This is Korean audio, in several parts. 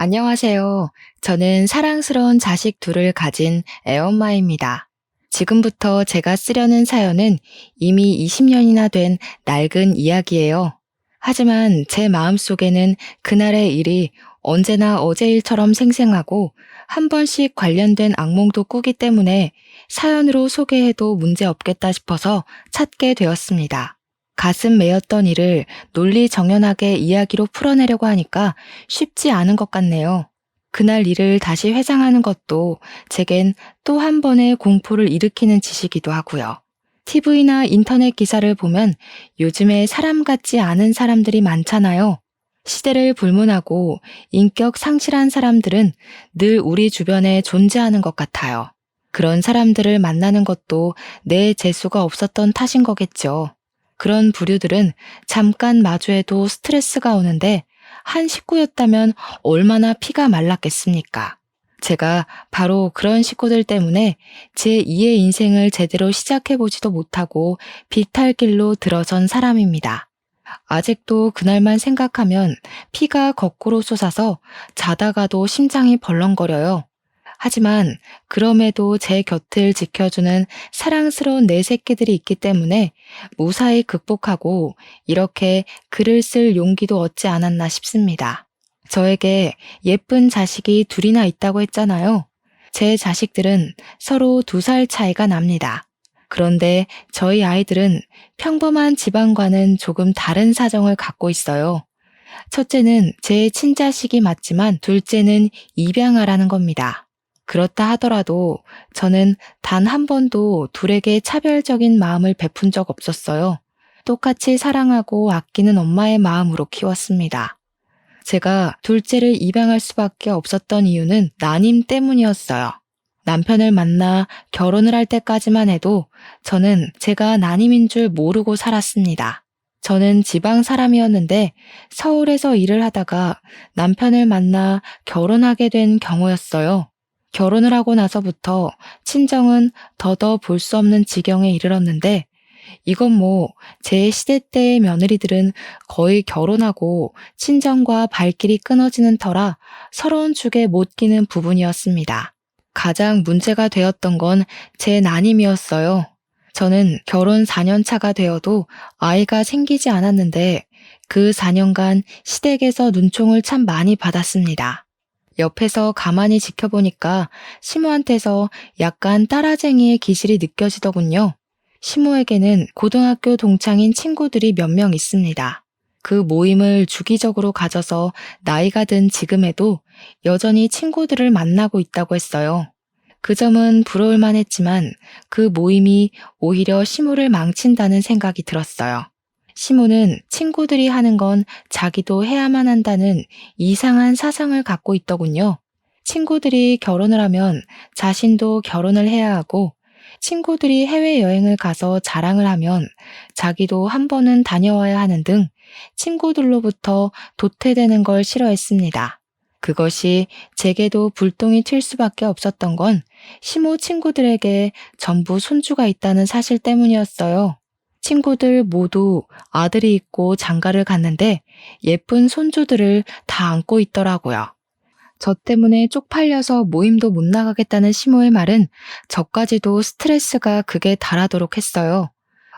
안녕하세요. 저는 사랑스러운 자식 둘을 가진 애엄마입니다. 지금부터 제가 쓰려는 사연은 이미 20년이나 된 낡은 이야기예요. 하지만 제 마음속에는 그날의 일이 언제나 어제 일처럼 생생하고 한 번씩 관련된 악몽도 꾸기 때문에 사연으로 소개해도 문제 없겠다 싶어서 찾게 되었습니다. 가슴 메였던 일을 논리정연하게 이야기로 풀어내려고 하니까 쉽지 않은 것 같네요. 그날 일을 다시 회상하는 것도 제겐 또 한 번의 공포를 일으키는 짓이기도 하고요. TV나 인터넷 기사를 보면 요즘에 사람 같지 않은 사람들이 많잖아요. 시대를 불문하고 인격 상실한 사람들은 늘 우리 주변에 존재하는 것 같아요. 그런 사람들을 만나는 것도 내 재수가 없었던 탓인 거겠죠. 그런 부류들은 잠깐 마주해도 스트레스가 오는데 한 식구였다면 얼마나 피가 말랐겠습니까? 제가 바로 그런 식구들 때문에 제2의 인생을 제대로 시작해보지도 못하고 비탈길로 들어선 사람입니다. 아직도 그날만 생각하면 피가 거꾸로 솟아서 자다가도 심장이 벌렁거려요. 하지만 그럼에도 제 곁을 지켜주는 사랑스러운 내 새끼들이 있기 때문에 무사히 극복하고 이렇게 글을 쓸 용기도 얻지 않았나 싶습니다. 저에게 예쁜 자식이 둘이나 있다고 했잖아요. 제 자식들은 서로 2살 차이가 납니다. 그런데 저희 아이들은 평범한 집안과는 조금 다른 사정을 갖고 있어요. 첫째는 제 친자식이 맞지만 둘째는 입양아라는 겁니다. 그렇다 하더라도 저는 단 한 번도 둘에게 차별적인 마음을 베푼 적 없었어요. 똑같이 사랑하고 아끼는 엄마의 마음으로 키웠습니다. 제가 둘째를 입양할 수밖에 없었던 이유는 난임 때문이었어요. 남편을 만나 결혼을 할 때까지만 해도 저는 제가 난임인 줄 모르고 살았습니다. 저는 지방 사람이었는데 서울에서 일을 하다가 남편을 만나 결혼하게 된 경우였어요. 결혼을 하고 나서부터 친정은 더더 볼 수 없는 지경에 이르렀는데 이건 뭐 제 시대 때의 며느리들은 거의 결혼하고 친정과 발길이 끊어지는 터라 서러운 축에 못 끼는 부분이었습니다. 가장 문제가 되었던 건 제 난임이었어요. 저는 결혼 4년 차가 되어도 아이가 생기지 않았는데 그 4년간 시댁에서 눈총을 참 많이 받았습니다. 옆에서 가만히 지켜보니까 시모한테서 약간 따라쟁이의 기질이 느껴지더군요. 시모에게는 고등학교 동창인 친구들이 몇 명 있습니다. 그 모임을 주기적으로 가져서 나이가 든 지금에도 여전히 친구들을 만나고 있다고 했어요. 그 점은 부러울만 했지만 그 모임이 오히려 시모를 망친다는 생각이 들었어요. 시모는 친구들이 하는 건 자기도 해야만 한다는 이상한 사상을 갖고 있더군요. 친구들이 결혼을 하면 자신도 결혼을 해야 하고 친구들이 해외여행을 가서 자랑을 하면 자기도 한 번은 다녀와야 하는 등 친구들로부터 도태되는 걸 싫어했습니다. 그것이 제게도 불똥이 튈 수밖에 없었던 건 시모 친구들에게 전부 손주가 있다는 사실 때문이었어요. 친구들 모두 아들이 있고 장가를 갔는데 예쁜 손주들을 다 안고 있더라고요. 저 때문에 쪽팔려서 모임도 못 나가겠다는 시모의 말은 저까지도 스트레스가 극에 달하도록 했어요.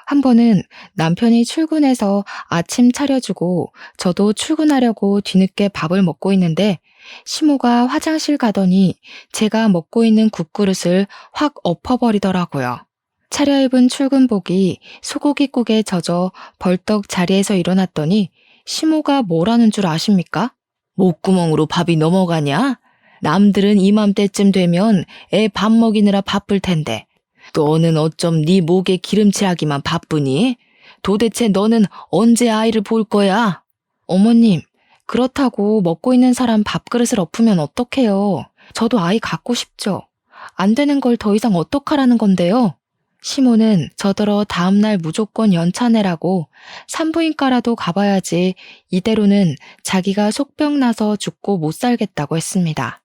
한 번은 남편이 출근해서 아침 차려주고 저도 출근하려고 뒤늦게 밥을 먹고 있는데 시모가 화장실 가더니 제가 먹고 있는 국그릇을 확 엎어버리더라고요. 차려입은 출근복이 소고기국에 젖어 벌떡 자리에서 일어났더니 시모가 뭐라는 줄 아십니까? 목구멍으로 밥이 넘어가냐? 남들은 이맘때쯤 되면 애 밥 먹이느라 바쁠 텐데 너는 어쩜 네 목에 기름칠하기만 바쁘니? 도대체 너는 언제 아이를 볼 거야? 어머님, 그렇다고 먹고 있는 사람 밥그릇을 엎으면 어떡해요? 저도 아이 갖고 싶죠. 안 되는 걸 더 이상 어떡하라는 건데요? 시모는 저더러 다음날 무조건 연차 내라고 산부인과라도 가봐야지 이대로는 자기가 속병 나서 죽고 못 살겠다고 했습니다.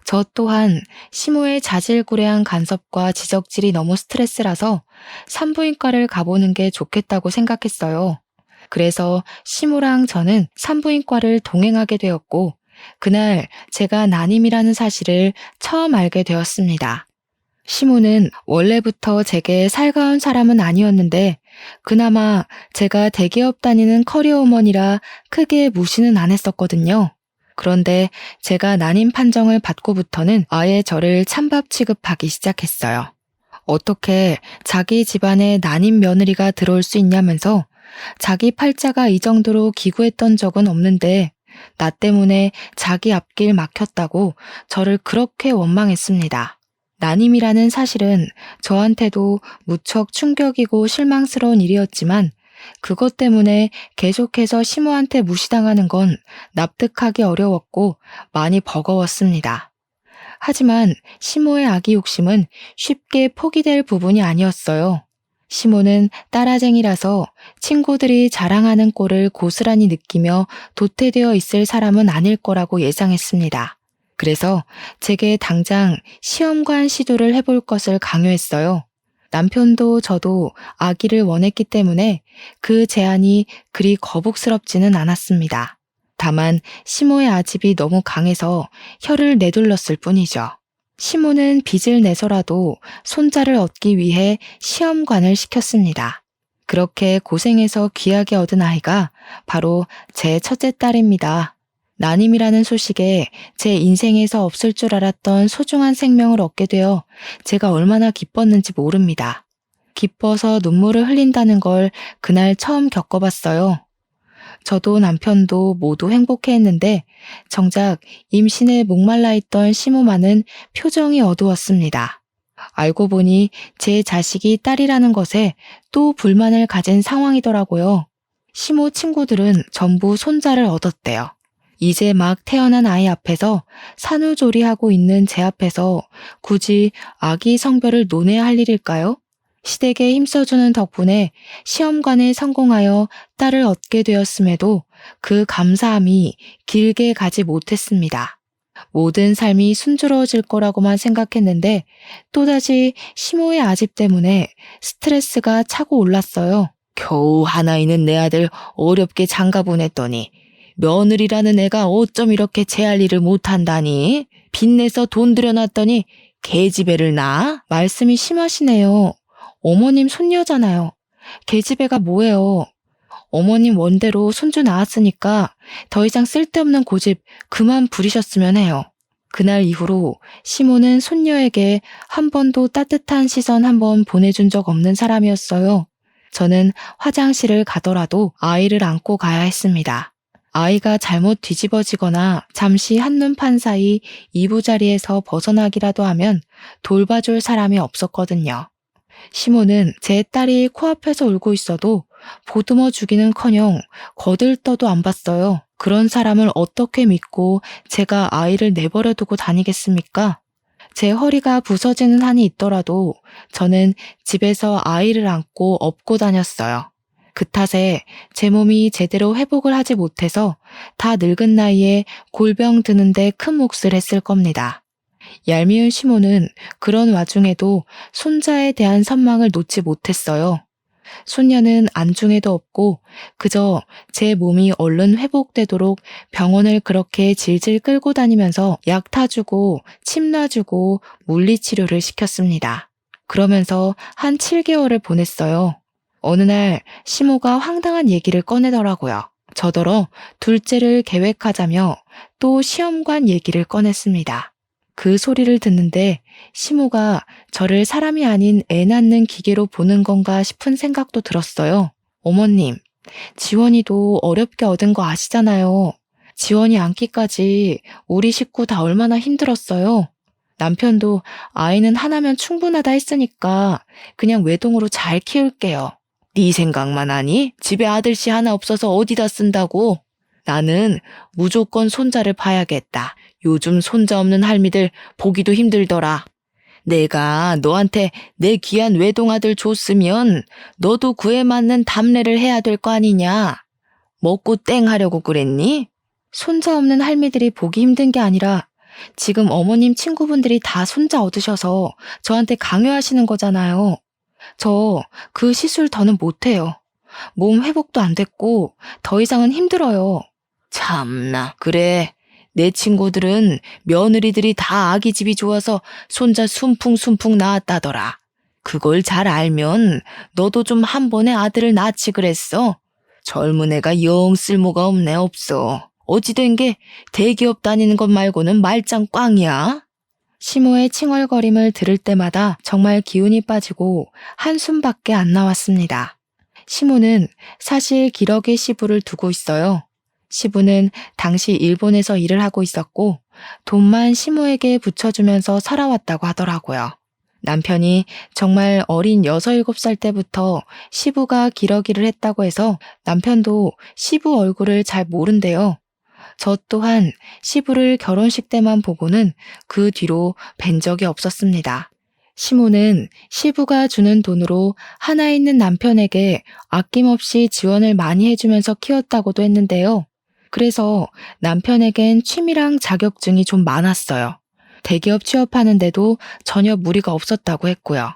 저 또한 시모의 자질구레한 간섭과 지적질이 너무 스트레스라서 산부인과를 가보는 게 좋겠다고 생각했어요. 그래서 시모랑 저는 산부인과를 동행하게 되었고 그날 제가 난임이라는 사실을 처음 알게 되었습니다. 시모는 원래부터 제게 살가운 사람은 아니었는데 그나마 제가 대기업 다니는 커리어우먼이라 크게 무시는 안 했었거든요. 그런데 제가 난임 판정을 받고부터는 아예 저를 찬밥 취급하기 시작했어요. 어떻게 자기 집안에 난임 며느리가 들어올 수 있냐면서 자기 팔자가 이 정도로 기구했던 적은 없는데 나 때문에 자기 앞길 막혔다고 저를 그렇게 원망했습니다. 난임이라는 사실은 저한테도 무척 충격이고 실망스러운 일이었지만 그것 때문에 계속해서 시모한테 무시당하는 건 납득하기 어려웠고 많이 버거웠습니다. 하지만 시모의 아기 욕심은 쉽게 포기될 부분이 아니었어요. 시모는 따라쟁이라서 친구들이 자랑하는 꼴을 고스란히 느끼며 도태되어 있을 사람은 아닐 거라고 예상했습니다. 그래서 제게 당장 시험관 시도를 해볼 것을 강요했어요. 남편도 저도 아기를 원했기 때문에 그 제안이 그리 거북스럽지는 않았습니다. 다만 시모의 아집이 너무 강해서 혀를 내둘렀을 뿐이죠. 시모는 빚을 내서라도 손자를 얻기 위해 시험관을 시켰습니다. 그렇게 고생해서 귀하게 얻은 아이가 바로 제 첫째 딸입니다. 난임이라는 소식에 제 인생에서 없을 줄 알았던 소중한 생명을 얻게 되어 제가 얼마나 기뻤는지 모릅니다. 기뻐서 눈물을 흘린다는 걸 그날 처음 겪어봤어요. 저도 남편도 모두 행복해했는데 정작 임신에 목말라 있던 시모만은 표정이 어두웠습니다. 알고 보니 제 자식이 딸이라는 것에 또 불만을 가진 상황이더라고요. 시모 친구들은 전부 손자를 얻었대요. 이제 막 태어난 아이 앞에서 산후조리하고 있는 제 앞에서 굳이 아기 성별을 논해야 할 일일까요? 시댁에 힘써주는 덕분에 시험관에 성공하여 딸을 얻게 되었음에도 그 감사함이 길게 가지 못했습니다. 모든 삶이 순조로워질 거라고만 생각했는데 또다시 시모의 아집 때문에 스트레스가 차고 올랐어요. 겨우 하나 있는 내 아들 어렵게 장가 보냈더니 며느리라는 애가 어쩜 이렇게 제 할 일을 못한다니? 빚내서 돈 들여놨더니 계집애를 낳아? 말씀이 심하시네요. 어머님 손녀잖아요. 계집애가 뭐예요? 어머님 원대로 손주 낳았으니까 더 이상 쓸데없는 고집 그만 부리셨으면 해요. 그날 이후로 시모는 손녀에게 한 번도 따뜻한 시선 한 번 보내준 적 없는 사람이었어요. 저는 화장실을 가더라도 아이를 안고 가야 했습니다. 아이가 잘못 뒤집어지거나 잠시 한눈 판 사이 이부자리에서 벗어나기라도 하면 돌봐줄 사람이 없었거든요. 시모는 제 딸이 코앞에서 울고 있어도 보듬어 주기는커녕 거들떠도 안 봤어요. 그런 사람을 어떻게 믿고 제가 아이를 내버려 두고 다니겠습니까? 제 허리가 부서지는 한이 있더라도 저는 집에서 아이를 안고 업고 다녔어요. 그 탓에 제 몸이 제대로 회복을 하지 못해서 다 늙은 나이에 골병 드는데 큰 몫을 했을 겁니다. 얄미운 시모는 그런 와중에도 손자에 대한 선망을 놓지 못했어요. 손녀는 안중에도 없고 그저 제 몸이 얼른 회복되도록 병원을 그렇게 질질 끌고 다니면서 약 타주고 침 놔주고 물리치료를 시켰습니다. 그러면서 한 7개월을 보냈어요. 어느 날 시모가 황당한 얘기를 꺼내더라고요. 저더러 둘째를 계획하자며 또 시험관 얘기를 꺼냈습니다. 그 소리를 듣는데 시모가 저를 사람이 아닌 애 낳는 기계로 보는 건가 싶은 생각도 들었어요. 어머님, 지원이도 어렵게 얻은 거 아시잖아요. 지원이 안기까지 우리 식구 다 얼마나 힘들었어요. 남편도 아이는 하나면 충분하다 했으니까 그냥 외동으로 잘 키울게요. 네 생각만 하니? 집에 아들씨 하나 없어서 어디다 쓴다고? 나는 무조건 손자를 봐야겠다. 요즘 손자 없는 할미들 보기도 힘들더라. 내가 너한테 내 귀한 외동아들 줬으면 너도 그에 맞는 답례를 해야 될 거 아니냐? 먹고 땡 하려고 그랬니? 손자 없는 할미들이 보기 힘든 게 아니라 지금 어머님 친구분들이 다 손자 얻으셔서 저한테 강요하시는 거잖아요. 저 그 시술 더는 못해요. 몸 회복도 안 됐고 더 이상은 힘들어요. 참나, 그래. 내 친구들은 며느리들이 다 아기집이 좋아서 손자 순풍순풍 낳았다더라. 그걸 잘 알면 너도 좀 한 번에 아들을 낳지 그랬어. 젊은 애가 영 쓸모가 없네 없어. 어찌 된 게 대기업 다니는 것 말고는 말짱 꽝이야? 시모의 칭얼거림을 들을 때마다 정말 기운이 빠지고 한숨밖에 안 나왔습니다. 시모는 사실 기러기 시부를 두고 있어요. 시부는 당시 일본에서 일을 하고 있었고 돈만 시모에게 붙여주면서 살아왔다고 하더라고요. 남편이 정말 어린 6, 7살 때부터 시부가 기러기를 했다고 해서 남편도 시부 얼굴을 잘 모른대요. 저 또한 시부를 결혼식 때만 보고는 그 뒤로 뵌 적이 없었습니다. 시모는 시부가 주는 돈으로 하나 있는 남편에게 아낌없이 지원을 많이 해주면서 키웠다고도 했는데요. 그래서 남편에겐 취미랑 자격증이 좀 많았어요. 대기업 취업하는데도 전혀 무리가 없었다고 했고요.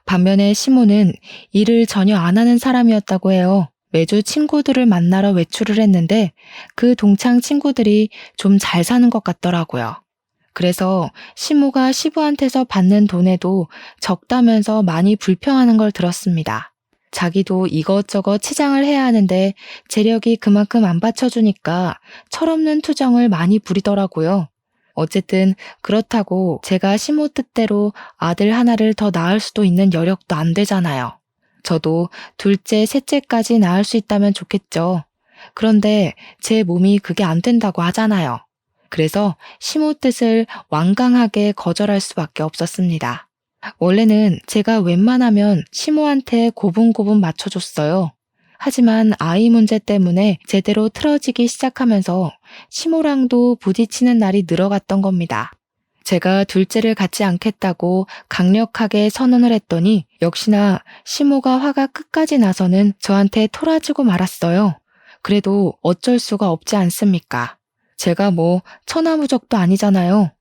반면에 시모는 일을 전혀 안 하는 사람이었다고 해요. 매주 친구들을 만나러 외출을 했는데 그 동창 친구들이 좀 잘 사는 것 같더라고요. 그래서 시모가 시부한테서 받는 돈에도 적다면서 많이 불평하는 걸 들었습니다. 자기도 이것저것 치장을 해야 하는데 재력이 그만큼 안 받쳐주니까 철없는 투정을 많이 부리더라고요. 어쨌든 그렇다고 제가 시모 뜻대로 아들 하나를 더 낳을 수도 있는 여력도 안 되잖아요. 저도 둘째, 셋째까지 낳을 수 있다면 좋겠죠. 그런데 제 몸이 그게 안 된다고 하잖아요. 그래서 시모 뜻을 완강하게 거절할 수밖에 없었습니다. 원래는 제가 웬만하면 시모한테 고분고분 맞춰줬어요. 하지만 아이 문제 때문에 제대로 틀어지기 시작하면서 시모랑도 부딪히는 날이 늘어갔던 겁니다. 제가 둘째를 갖지 않겠다고 강력하게 선언을 했더니 역시나 시모가 화가 끝까지 나서는 저한테 토라지고 말았어요. 그래도 어쩔 수가 없지 않습니까? 제가 뭐 천하무적도 아니잖아요.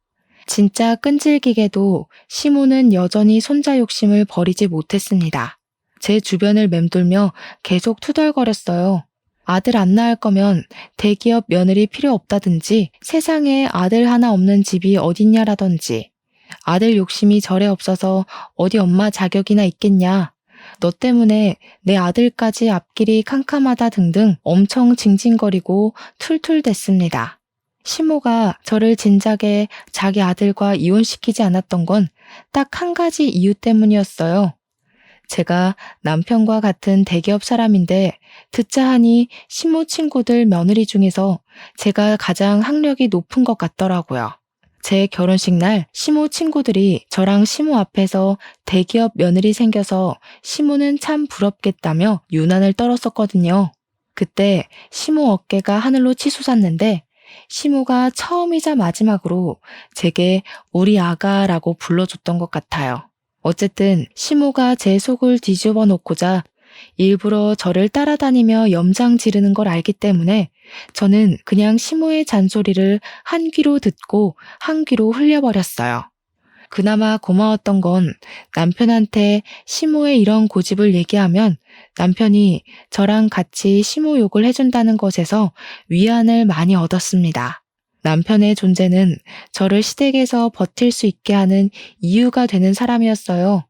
진짜 끈질기게도 시모는 여전히 손자 욕심을 버리지 못했습니다. 제 주변을 맴돌며 계속 투덜거렸어요. 아들 안 낳을 거면 대기업 며느리 필요 없다든지 세상에 아들 하나 없는 집이 어딨냐라든지 아들 욕심이 절에 없어서 어디 엄마 자격이나 있겠냐. 너 때문에 내 아들까지 앞길이 캄캄하다 등등 엄청 징징거리고 툴툴댔습니다. 시모가 저를 진작에 자기 아들과 이혼시키지 않았던 건 딱 한 가지 이유 때문이었어요. 제가 남편과 같은 대기업 사람인데 듣자 하니 시모 친구들 며느리 중에서 제가 가장 학력이 높은 것 같더라고요. 제 결혼식 날 시모 친구들이 저랑 시모 앞에서 대기업 며느리 생겨서 시모는 참 부럽겠다며 유난을 떨었었거든요. 그때 시모 어깨가 하늘로 치솟았는데 시모가 처음이자 마지막으로 제게 우리 아가라고 불러줬던 것 같아요. 어쨌든 시모가 제 속을 뒤집어 놓고자 일부러 저를 따라다니며 염장 지르는 걸 알기 때문에 저는 그냥 시모의 잔소리를 한 귀로 듣고 한 귀로 흘려버렸어요. 그나마 고마웠던 건 남편한테 시모의 이런 고집을 얘기하면 남편이 저랑 같이 시모 욕을 해준다는 것에서 위안을 많이 얻었습니다. 남편의 존재는 저를 시댁에서 버틸 수 있게 하는 이유가 되는 사람이었어요.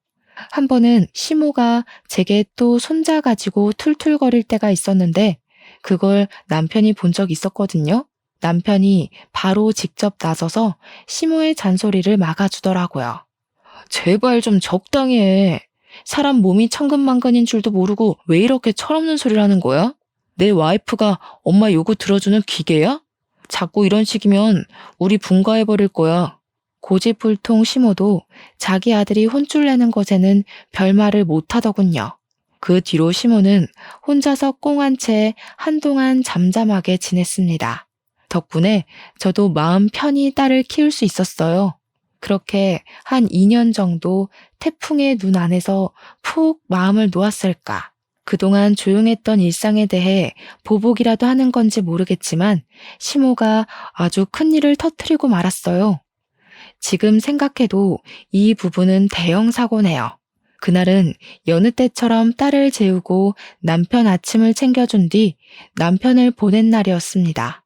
한 번은 시모가 제게 또 손자 가지고 툴툴거릴 때가 있었는데 그걸 남편이 본 적 있었거든요. 남편이 바로 직접 나서서 시모의 잔소리를 막아주더라고요. 제발 좀 적당히 해. 사람 몸이 천근만근인 줄도 모르고 왜 이렇게 철없는 소리를 하는 거야? 내 와이프가 엄마 요구 들어주는 기계야? 자꾸 이런 식이면 우리 분가해버릴 거야. 고집불통 시모도 자기 아들이 혼쭐 내는 것에는 별말을 못하더군요. 그 뒤로 시모는 혼자서 꽁한 채 한동안 잠잠하게 지냈습니다. 덕분에 저도 마음 편히 딸을 키울 수 있었어요. 그렇게 한 2년 정도 태풍의 눈 안에서 푹 마음을 놓았을까. 그동안 조용했던 일상에 대해 보복이라도 하는 건지 모르겠지만 시모가 아주 큰일을 터뜨리고 말았어요. 지금 생각해도 이 부분은 대형 사고네요. 그날은 여느 때처럼 딸을 재우고 남편 아침을 챙겨준 뒤 남편을 보낸 날이었습니다.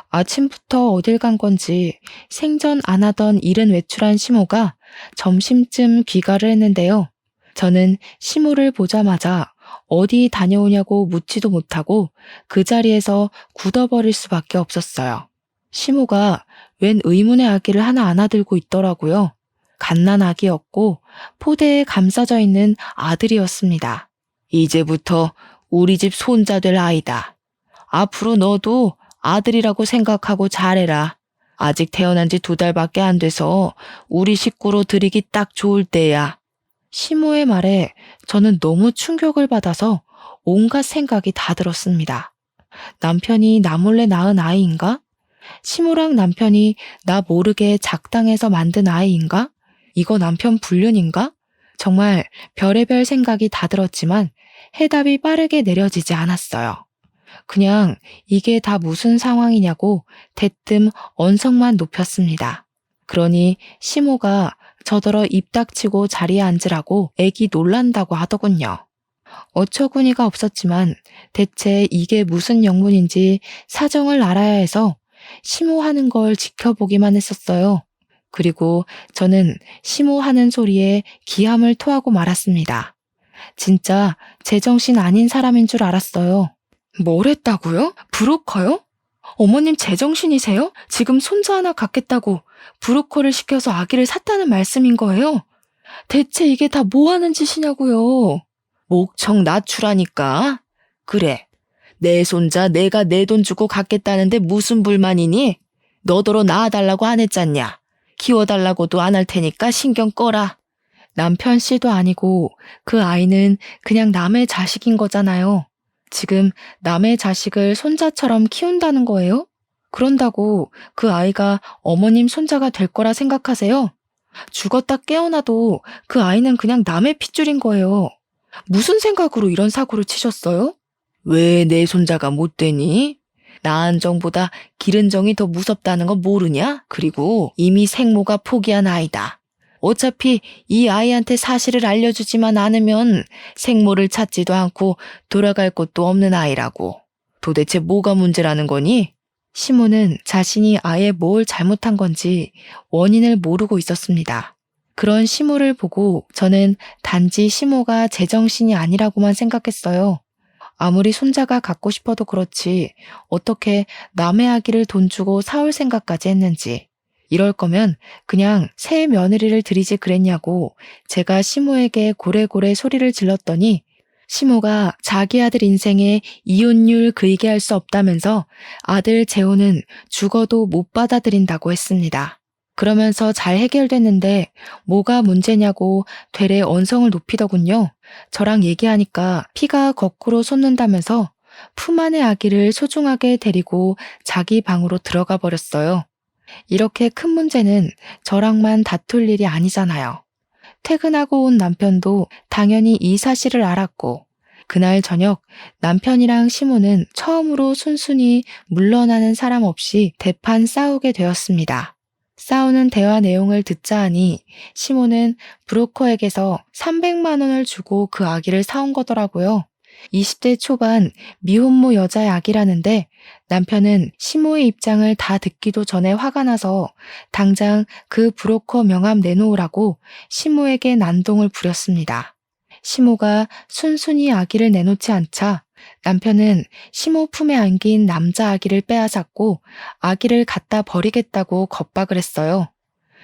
아침부터 어딜 간 건지 생전 안 하던 일은 외출한 시모가 점심쯤 귀가를 했는데요. 저는 시모를 보자마자 어디 다녀오냐고 묻지도 못하고 그 자리에서 굳어버릴 수밖에 없었어요. 시모가 웬 의문의 아기를 하나 안아들고 있더라고요. 갓난아기였고 포대에 감싸져 있는 아들이었습니다. 이제부터 우리 집 손자 될 아이다. 앞으로 너도 아들이라고 생각하고 잘해라. 아직 태어난 지 2달밖에 안 돼서 우리 식구로 들이기 딱 좋을 때야. 시모의 말에 저는 너무 충격을 받아서 온갖 생각이 다 들었습니다. 남편이 나 몰래 낳은 아이인가? 시모랑 남편이 나 모르게 작당해서 만든 아이인가? 이거 남편 불륜인가? 정말 별의별 생각이 다 들었지만 해답이 빠르게 내려지지 않았어요. 그냥 이게 다 무슨 상황이냐고 대뜸 언성만 높였습니다. 그러니 시모가 저더러 입 닥치고 자리에 앉으라고 애기 놀란다고 하더군요. 어처구니가 없었지만 대체 이게 무슨 영문인지 사정을 알아야 해서 시모하는 걸 지켜보기만 했었어요. 그리고 저는 시모하는 소리에 기함을 토하고 말았습니다. 진짜 제정신 아닌 사람인 줄 알았어요. 뭘 했다고요? 브로커요? 어머님 제정신이세요? 지금 손자 하나 갖겠다고 브로커를 시켜서 아기를 샀다는 말씀인 거예요? 대체 이게 다 뭐 하는 짓이냐고요? 목청 낮추라니까. 그래, 내 손자 내가 내 돈 주고 갖겠다는데 무슨 불만이니? 너더러 낳아달라고 안 했잖냐? 키워달라고도 안 할 테니까 신경 꺼라. 남편 씨도 아니고 그 아이는 그냥 남의 자식인 거잖아요. 지금 남의 자식을 손자처럼 키운다는 거예요? 그런다고 그 아이가 어머님 손자가 될 거라 생각하세요? 죽었다 깨어나도 그 아이는 그냥 남의 핏줄인 거예요. 무슨 생각으로 이런 사고를 치셨어요? 왜 내 손자가 못 되니? 낳은 정보다 기른 정이 더 무섭다는 거 모르냐? 그리고 이미 생모가 포기한 아이다. 어차피 이 아이한테 사실을 알려주지만 않으면 생모를 찾지도 않고 돌아갈 곳도 없는 아이라고. 도대체 뭐가 문제라는 거니? 시모는 자신이 아예 뭘 잘못한 건지 원인을 모르고 있었습니다. 그런 시모를 보고 저는 단지 시모가 제정신이 아니라고만 생각했어요. 아무리 손자가 갖고 싶어도 그렇지 어떻게 남의 아기를 돈 주고 사올 생각까지 했는지. 이럴 거면 그냥 새 며느리를 들이지 그랬냐고 제가 시모에게 고래고래 소리를 질렀더니 시모가 자기 아들 인생에 이혼율 그이게 할 수 없다면서 아들 재혼은 죽어도 못 받아들인다고 했습니다. 그러면서 잘 해결됐는데 뭐가 문제냐고 되레 언성을 높이더군요. 저랑 얘기하니까 피가 거꾸로 솟는다면서 품 안의 아기를 소중하게 데리고 자기 방으로 들어가 버렸어요. 이렇게 큰 문제는 저랑만 다툴 일이 아니잖아요. 퇴근하고 온 남편도 당연히 이 사실을 알았고 그날 저녁 남편이랑 시모는 처음으로 순순히 물러나는 사람 없이 대판 싸우게 되었습니다. 싸우는 대화 내용을 듣자 하니 시모는 브로커에게서 300만 원을 주고 그 아기를 사온 거더라고요. 20대 초반 미혼모 여자의 아기라는데 남편은 시모의 입장을 다 듣기도 전에 화가 나서 당장 그 브로커 명함 내놓으라고 시모에게 난동을 부렸습니다. 시모가 순순히 아기를 내놓지 않자 남편은 시모 품에 안긴 남자 아기를 빼앗았고 아기를 갖다 버리겠다고 겁박을 했어요.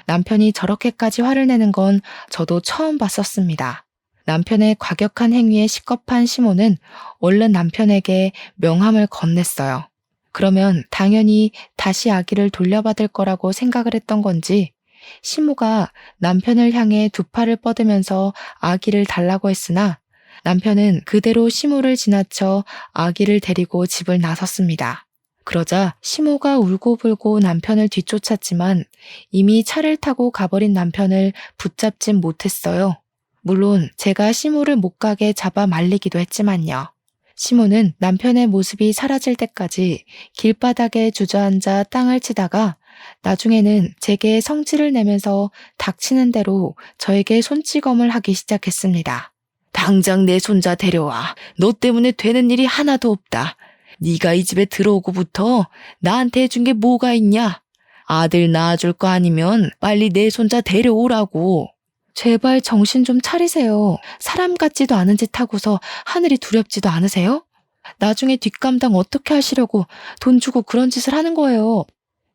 남편이 저렇게까지 화를 내는 건 저도 처음 봤었습니다. 남편의 과격한 행위에 식겁한 시모는 얼른 남편에게 명함을 건넸어요. 그러면 당연히 다시 아기를 돌려받을 거라고 생각을 했던 건지 시모가 남편을 향해 두 팔을 뻗으면서 아기를 달라고 했으나 남편은 그대로 시모를 지나쳐 아기를 데리고 집을 나섰습니다. 그러자 시모가 울고불고 남편을 뒤쫓았지만 이미 차를 타고 가버린 남편을 붙잡진 못했어요. 물론 제가 시모를 못 가게 잡아 말리기도 했지만요. 시모는 남편의 모습이 사라질 때까지 길바닥에 주저앉아 땅을 치다가 나중에는 제게 성질을 내면서 닥치는 대로 저에게 손찌검을 하기 시작했습니다. 당장 내 손자 데려와. 너 때문에 되는 일이 하나도 없다. 네가 이 집에 들어오고부터 나한테 해준 게 뭐가 있냐? 아들 낳아줄 거 아니면 빨리 내 손자 데려오라고. 제발 정신 좀 차리세요. 사람 같지도 않은 짓 하고서 하늘이 두렵지도 않으세요? 나중에 뒷감당 어떻게 하시려고 돈 주고 그런 짓을 하는 거예요.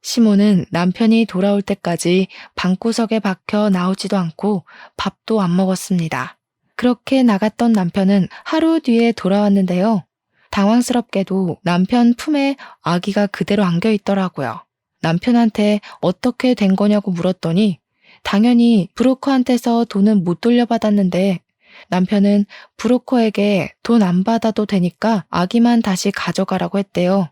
시모는 남편이 돌아올 때까지 방구석에 박혀 나오지도 않고 밥도 안 먹었습니다. 그렇게 나갔던 남편은 하루 뒤에 돌아왔는데요. 당황스럽게도 남편 품에 아기가 그대로 안겨 있더라고요. 남편한테 어떻게 된 거냐고 물었더니 당연히 브로커한테서 돈은 못 돌려받았는데 남편은 브로커에게 돈 안 받아도 되니까 아기만 다시 가져가라고 했대요.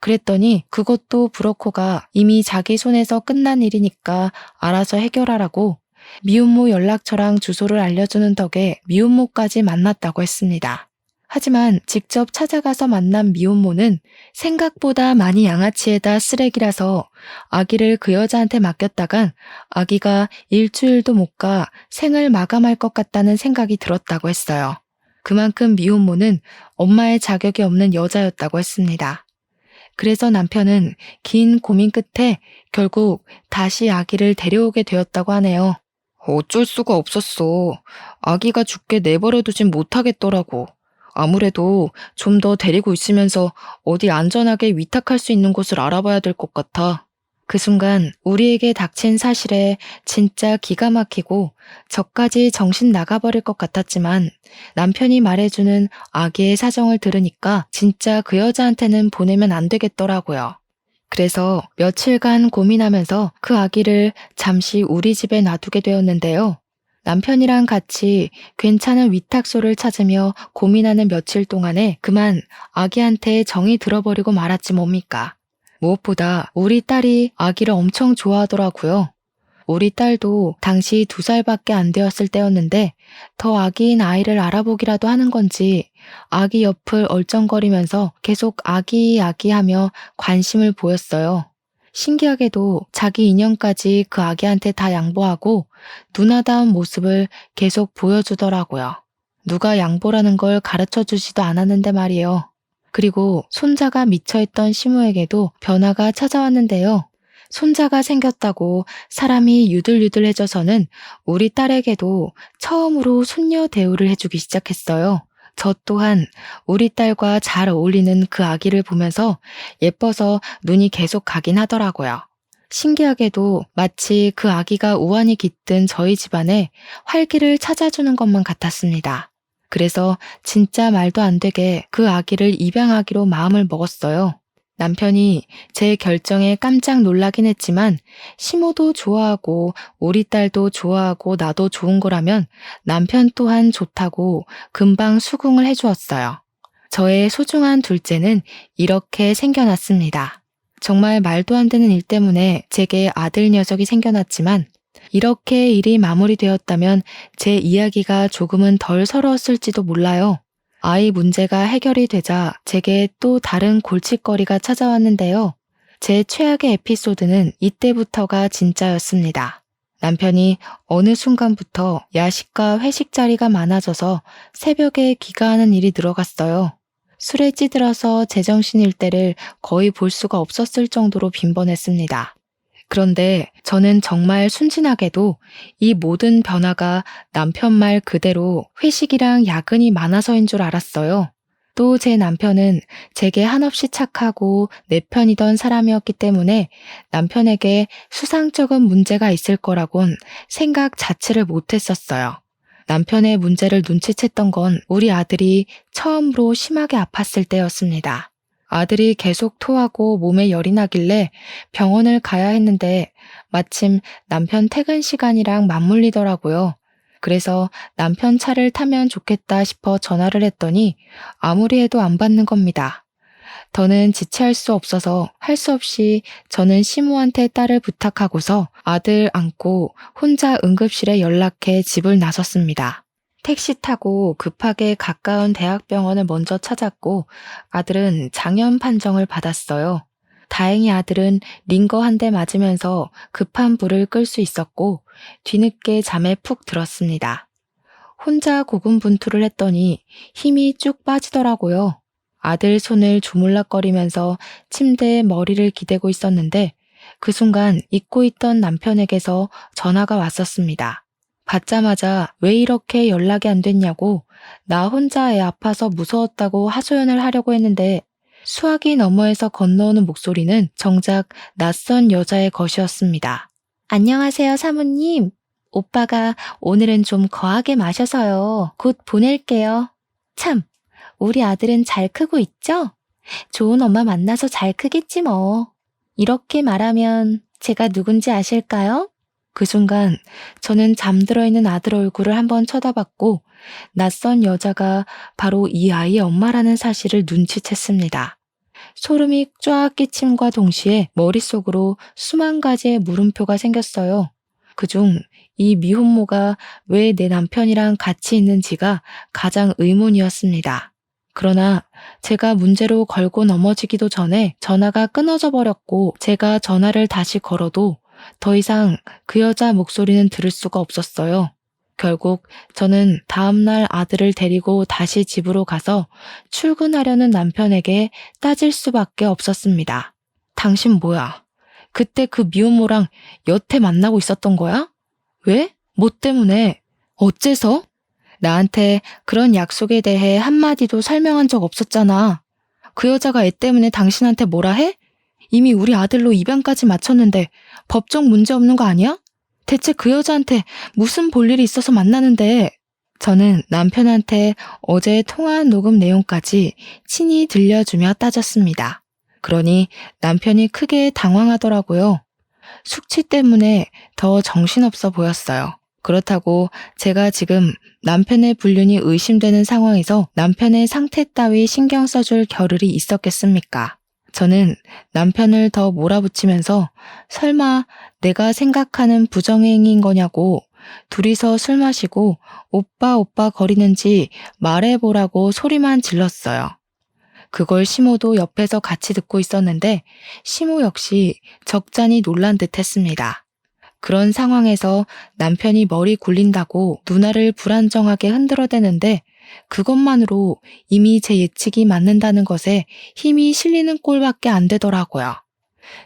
그랬더니 그것도 브로커가 이미 자기 손에서 끝난 일이니까 알아서 해결하라고 미혼모 연락처랑 주소를 알려주는 덕에 미혼모까지 만났다고 했습니다. 하지만 직접 찾아가서 만난 미혼모는 생각보다 많이 양아치에다 쓰레기라서 아기를 그 여자한테 맡겼다간 아기가 일주일도 못 가 생을 마감할 것 같다는 생각이 들었다고 했어요. 그만큼 미혼모는 엄마의 자격이 없는 여자였다고 했습니다. 그래서 남편은 긴 고민 끝에 결국 다시 아기를 데려오게 되었다고 하네요. 어쩔 수가 없었어. 아기가 죽게 내버려두진 못하겠더라고. 아무래도 좀 더 데리고 있으면서 어디 안전하게 위탁할 수 있는 곳을 알아봐야 될 것 같아. 그 순간 우리에게 닥친 사실에 진짜 기가 막히고 저까지 정신 나가버릴 것 같았지만 남편이 말해주는 아기의 사정을 들으니까 진짜 그 여자한테는 보내면 안 되겠더라고요. 그래서 며칠간 고민하면서 그 아기를 잠시 우리 집에 놔두게 되었는데요. 남편이랑 같이 괜찮은 위탁소를 찾으며 고민하는 며칠 동안에 그만 아기한테 정이 들어버리고 말았지 뭡니까. 무엇보다 우리 딸이 아기를 엄청 좋아하더라고요. 우리 딸도 당시 2살밖에 안 되었을 때였는데 더 아기인 아이를 알아보기라도 하는 건지 아기 옆을 얼쩡거리면서 계속 아기 하며 관심을 보였어요. 신기하게도 자기 인형까지 그 아기한테 다 양보하고 누나다운 모습을 계속 보여주더라고요. 누가 양보라는 걸 가르쳐 주지도 않았는데 말이에요. 그리고 손자가 미쳐있던 시모에게도 변화가 찾아왔는데요. 손자가 생겼다고 사람이 유들유들해져서는 우리 딸에게도 처음으로 손녀 대우를 해주기 시작했어요. 저 또한 우리 딸과 잘 어울리는 그 아기를 보면서 예뻐서 눈이 계속 가긴 하더라고요. 신기하게도 마치 그 아기가 우환이 깃든 저희 집안에 활기를 찾아주는 것만 같았습니다. 그래서 진짜 말도 안 되게 그 아기를 입양하기로 마음을 먹었어요. 남편이 제 결정에 깜짝 놀라긴 했지만 시모도 좋아하고 우리 딸도 좋아하고 나도 좋은 거라면 남편 또한 좋다고 금방 수긍을 해주었어요. 저의 소중한 둘째는 이렇게 생겨났습니다. 정말 말도 안 되는 일 때문에 제게 아들 녀석이 생겨났지만 이렇게 일이 마무리되었다면 제 이야기가 조금은 덜 서러웠을지도 몰라요. 아이 문제가 해결이 되자 제게 또 다른 골칫거리가 찾아왔는데요. 제 최악의 에피소드는 이때부터가 진짜였습니다. 남편이 어느 순간부터 야식과 회식 자리가 많아져서 새벽에 귀가하는 일이 늘어갔어요. 술에 찌들어서 제정신일 때를 거의 볼 수가 없었을 정도로 빈번했습니다. 그런데 저는 정말 순진하게도 이 모든 변화가 남편 말 그대로 회식이랑 야근이 많아서인 줄 알았어요. 또 제 남편은 제게 한없이 착하고 내 편이던 사람이었기 때문에 남편에게 수상쩍은 문제가 있을 거라곤 생각 자체를 못했었어요. 남편의 문제를 눈치챘던 건 우리 아들이 처음으로 심하게 아팠을 때였습니다. 아들이 계속 토하고 몸에 열이 나길래 병원을 가야 했는데 마침 남편 퇴근 시간이랑 맞물리더라고요. 그래서 남편 차를 타면 좋겠다 싶어 전화를 했더니 아무리 해도 안 받는 겁니다. 더는 지체할 수 없어서 할 수 없이 저는 시모한테 딸을 부탁하고서 아들 안고 혼자 응급실에 연락해 집을 나섰습니다. 택시 타고 급하게 가까운 대학병원을 먼저 찾았고 아들은 장염 판정을 받았어요. 다행히 아들은 링거 한 대 맞으면서 급한 불을 끌 수 있었고 뒤늦게 잠에 푹 들었습니다. 혼자 고군분투를 했더니 힘이 쭉 빠지더라고요. 아들 손을 조물락거리면서 침대에 머리를 기대고 있었는데 그 순간 잊고 있던 남편에게서 전화가 왔었습니다. 받자마자 왜 이렇게 연락이 안 됐냐고 나 혼자 애 아파서 무서웠다고 하소연을 하려고 했는데 수화기 너머에서 건너오는 목소리는 정작 낯선 여자의 것이었습니다. 안녕하세요, 사모님. 오빠가 오늘은 좀 거하게 마셔서요. 곧 보낼게요. 참, 우리 아들은 잘 크고 있죠? 좋은 엄마 만나서 잘 크겠지 뭐. 이렇게 말하면 제가 누군지 아실까요? 그 순간 저는 잠들어 있는 아들 얼굴을 한번 쳐다봤고 낯선 여자가 바로 이 아이의 엄마라는 사실을 눈치챘습니다. 소름이 쫙 끼침과 동시에 머릿속으로 수만 가지의 물음표가 생겼어요. 그중 이 미혼모가 왜 내 남편이랑 같이 있는지가 가장 의문이었습니다. 그러나 제가 문제로 걸고 넘어지기도 전에 전화가 끊어져 버렸고 제가 전화를 다시 걸어도 더 이상 그 여자 목소리는 들을 수가 없었어요. 결국 저는 다음날 아들을 데리고 다시 집으로 가서 출근하려는 남편에게 따질 수밖에 없었습니다. 당신 뭐야? 그때 그 미혼모랑 여태 만나고 있었던 거야? 왜? 뭐 때문에? 어째서? 나한테 그런 약속에 대해 한마디도 설명한 적 없었잖아. 그 여자가 애 때문에 당신한테 뭐라 해? 이미 우리 아들로 입양까지 마쳤는데 법적 문제 없는 거 아니야? 대체 그 여자한테 무슨 볼일이 있어서 만나는데? 저는 남편한테 어제 통화한 녹음 내용까지 친히 들려주며 따졌습니다. 그러니 남편이 크게 당황하더라고요. 숙취 때문에 더 정신없어 보였어요. 그렇다고 제가 지금 남편의 불륜이 의심되는 상황에서 남편의 상태 따위 신경 써줄 겨를이 있었겠습니까? 저는 남편을 더 몰아붙이면서 설마 내가 생각하는 부정행위인 거냐고 둘이서 술 마시고 오빠 거리는지 말해보라고 소리만 질렀어요. 그걸 시모도 옆에서 같이 듣고 있었는데 시모 역시 적잖이 놀란 듯 했습니다. 그런 상황에서 남편이 머리 굴린다고 누나를 불안정하게 흔들어대는데 그것만으로 이미 제 예측이 맞는다는 것에 힘이 실리는 꼴밖에 안 되더라고요.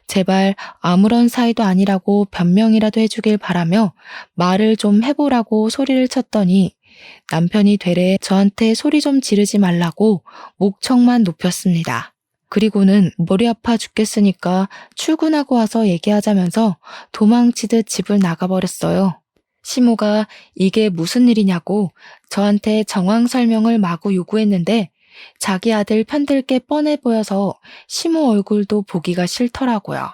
제발 아무런 사이도 아니라고 변명이라도 해주길 바라며 말을 좀 해보라고 소리를 쳤더니 남편이 되레 저한테 소리 좀 지르지 말라고 목청만 높였습니다. 그리고는 머리 아파 죽겠으니까 출근하고 와서 얘기하자면서 도망치듯 집을 나가버렸어요. 시모가 이게 무슨 일이냐고 저한테 정황 설명을 마구 요구했는데 자기 아들 편들 게 뻔해 보여서 시모 얼굴도 보기가 싫더라고요.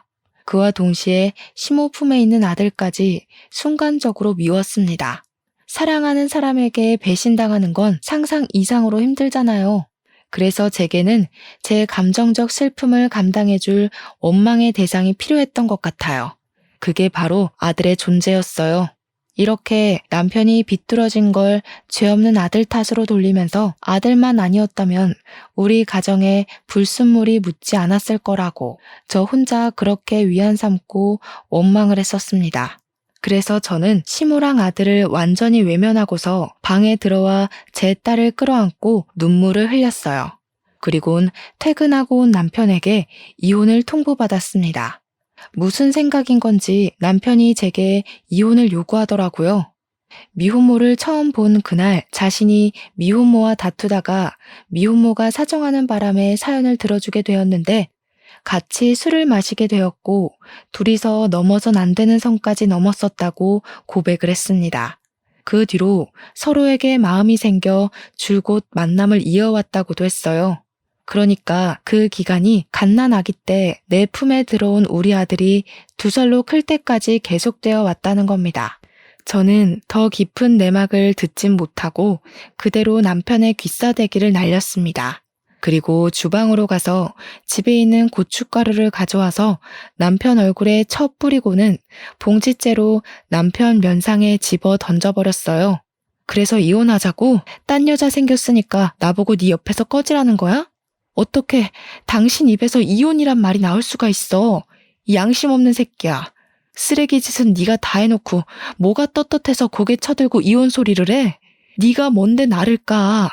그와 동시에 시모 품에 있는 아들까지 순간적으로 미웠습니다. 사랑하는 사람에게 배신당하는 건 상상 이상으로 힘들잖아요. 그래서 제게는 제 감정적 슬픔을 감당해줄 원망의 대상이 필요했던 것 같아요. 그게 바로 아들의 존재였어요. 이렇게 남편이 비뚤어진 걸 죄 없는 아들 탓으로 돌리면서 아들만 아니었다면 우리 가정에 불순물이 묻지 않았을 거라고 저 혼자 그렇게 위안 삼고 원망을 했었습니다. 그래서 저는 시모랑 아들을 완전히 외면하고서 방에 들어와 제 딸을 끌어안고 눈물을 흘렸어요. 그리곤 퇴근하고 온 남편에게 이혼을 통보받았습니다. 무슨 생각인 건지 남편이 제게 이혼을 요구하더라고요. 미혼모를 처음 본 그날 자신이 미혼모와 다투다가 미혼모가 사정하는 바람에 사연을 들어주게 되었는데 같이 술을 마시게 되었고 둘이서 넘어선 안 되는 선까지 넘었었다고 고백을 했습니다. 그 뒤로 서로에게 마음이 생겨 줄곧 만남을 이어왔다고도 했어요. 그러니까 그 기간이 갓난 아기 때 내 품에 들어온 우리 아들이 2살로 클 때까지 계속되어 왔다는 겁니다. 저는 더 깊은 내막을 듣진 못하고 그대로 남편의 귀싸대기를 날렸습니다. 그리고 주방으로 가서 집에 있는 고춧가루를 가져와서 남편 얼굴에 쳐 뿌리고는 봉지째로 남편 면상에 집어 던져버렸어요. 그래서 이혼하자고? 딴 여자 생겼으니까 나보고 네 옆에서 꺼지라는 거야? 어떻게 당신 입에서 이혼이란 말이 나올 수가 있어. 이 양심 없는 새끼야. 쓰레기 짓은 네가 다 해놓고 뭐가 떳떳해서 고개 쳐들고 이혼 소리를 해? 네가 뭔데 나를 까?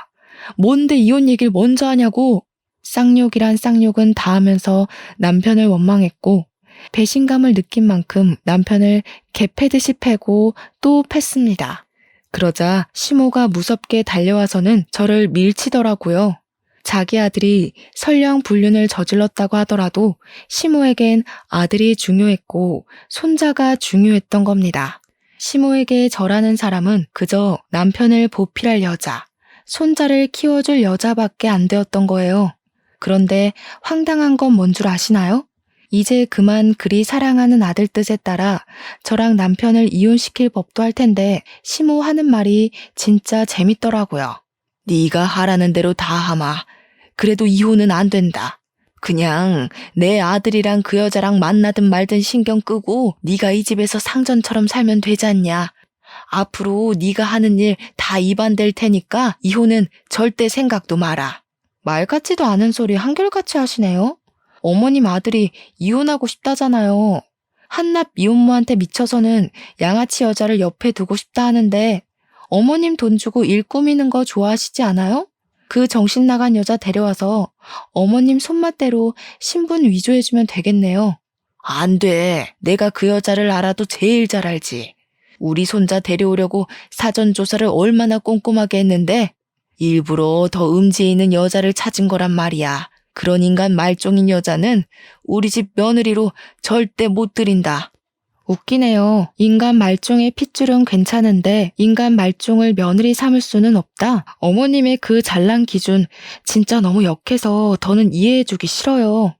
뭔데 이혼 얘기를 먼저 하냐고? 쌍욕이란 쌍욕은 다 하면서 남편을 원망했고 배신감을 느낀 만큼 남편을 개패듯이 패고 또 팼습니다. 그러자 시모가 무섭게 달려와서는 저를 밀치더라고요. 자기 아들이 설령 불륜을 저질렀다고 하더라도 시모에겐 아들이 중요했고 손자가 중요했던 겁니다. 시모에게 저라는 사람은 그저 남편을 보필할 여자, 손자를 키워줄 여자밖에 안 되었던 거예요. 그런데 황당한 건 뭔 줄 아시나요? 이제 그만 그리 사랑하는 아들 뜻에 따라 저랑 남편을 이혼시킬 법도 할 텐데 시모 하는 말이 진짜 재밌더라고요. 네가 하라는 대로 다 하마. 그래도 이혼은 안 된다. 그냥 내 아들이랑 그 여자랑 만나든 말든 신경 끄고 네가 이 집에서 상전처럼 살면 되잖냐. 앞으로 네가 하는 일 다 입안될 테니까 이혼은 절대 생각도 마라. 말 같지도 않은 소리 한결같이 하시네요. 어머님 아들이 이혼하고 싶다잖아요. 한낱 미혼모한테 미쳐서는 양아치 여자를 옆에 두고 싶다 하는데 어머님 돈 주고 일 꾸미는 거 좋아하시지 않아요? 그 정신 나간 여자 데려와서 어머님 손맛대로 신분 위조해주면 되겠네요. 안 돼. 내가 그 여자를 알아도 제일 잘 알지. 우리 손자 데려오려고 사전 조사를 얼마나 꼼꼼하게 했는데 일부러 더 음지에 있는 여자를 찾은 거란 말이야. 그런 인간 말종인 여자는 우리 집 며느리로 절대 못 들인다. 웃기네요. 인간 말종의 핏줄은 괜찮은데 인간 말종을 며느리 삼을 수는 없다. 어머님의 그 잘난 기준 진짜 너무 역해서 더는 이해해주기 싫어요.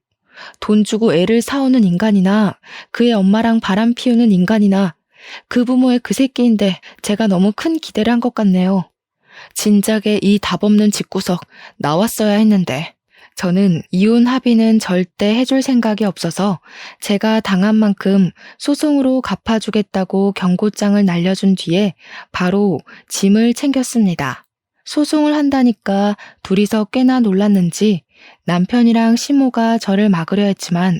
돈 주고 애를 사오는 인간이나 그의 엄마랑 바람 피우는 인간이나 그 부모의 그 새끼인데 제가 너무 큰 기대를 한 것 같네요. 진작에 이 답 없는 집구석 나왔어야 했는데 저는 이혼 합의는 절대 해줄 생각이 없어서 제가 당한 만큼 소송으로 갚아주겠다고 경고장을 날려준 뒤에 바로 짐을 챙겼습니다. 소송을 한다니까 둘이서 꽤나 놀랐는지 남편이랑 시모가 저를 막으려 했지만